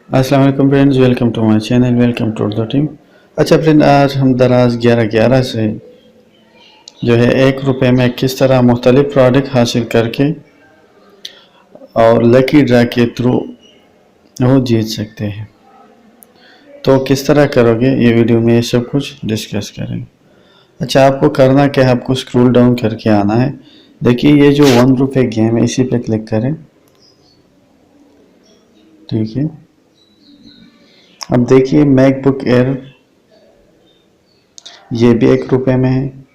अस्सलाम वालेकुम friends, welcome to my channel, welcome to the team. अच्छा फ्रेंड, आज हम दराज 11/11 से जो है ₹1 में किस तरह मुख्तलिफ प्रोडक्ट हासिल करके और लकी ड्रा के थ्रू वो जीत सकते हैं। तो किस तरह करोगे ये वीडियो में ये सब कुछ डिस्कस करेंगे। अच्छा, आपको करना क्या है, आपको स्क्रॉल डाउन करके आना है। देखिए ये जो ₹1 गेम है इसी पे क्लिक करें। ठीक है, अब देखिए मैकबुक एयर ये भी ₹1 में है,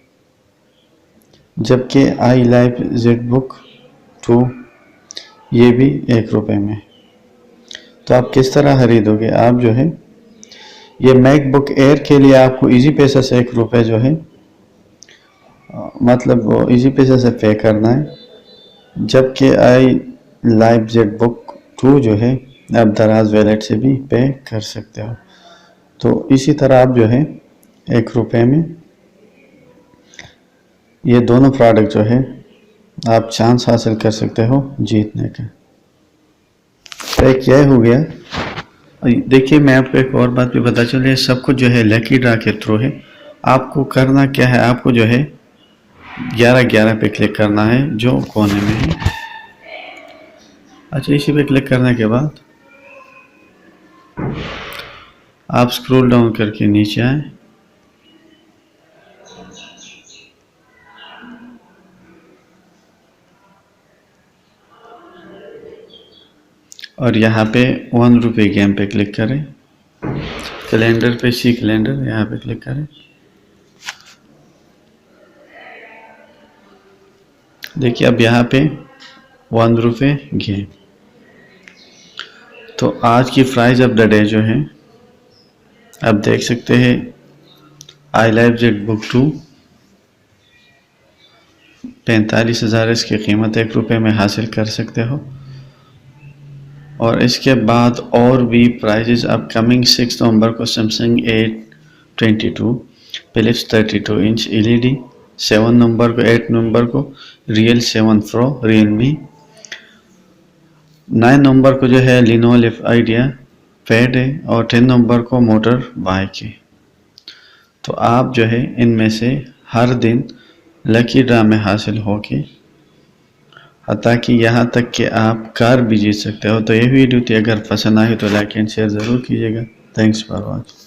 जबकि आई लाइफ जेड बुक 2 ये भी ₹1 में है। तो आप किस तरह खरीदोगे? आप जो है ये मैकबुक एयर के लिए आपको इजी पैसा से ₹1 जो है मतलब वो इजी पैसा से पे करना है, जबकि आई लाइफ जेड बुक 2 जो है आप दराज वैलेट से भी पे कर सकते हो। तो इसी तरह आप जो है ₹1 में ये दोनों प्रोडक्ट जो है आप चांस हासिल कर सकते हो जीतने का। तो एक यह हो गया। देखिए मैं आपको एक और बात भी बता चलूँ, सब कुछ जो है लकी ड्रा के थ्रू है। आपको करना क्या है, आपको जो है 11/11 पे क्लिक करना है जो कोने में है। अच्छा, इसी पे क्लिक करने के बाद आप स्क्रॉल डाउन करके नीचे आए और यहाँ पे ₹1 गेम पे क्लिक करें। कैलेंडर पे सी कैलेंडर यहाँ पे क्लिक करें। देखिए अब यहाँ पे ₹1 गेम। तो आज की प्राइस ऑफ द डे जो है आप देख सकते हैं, आई लाइफ जेड बुक 2 45,000 इसकी कीमत ₹1 में हासिल कर सकते हो। और इसके बाद और भी प्राइजेस अपकमिंग 6 नवंबर को Samsung A22 Philips 32 inch LED, 7 नवंबर को 8 नवंबर को रियल 7 प्रो रियलमी, 9 नवंबर को जो है लिनोवो आइडिया पैड है और 10 नवंबर को मोटर बाइक है। तो आप जो है इनमें से हर दिन लकी ड्रा में हासिल होके हत्ता कि यहाँ तक कि आप कार भी जीत सकते हो। तो ये वीडियो थी, अगर पसंद आई तो लाइक एंड शेयर ज़रूर कीजिएगा। Thanks for watching.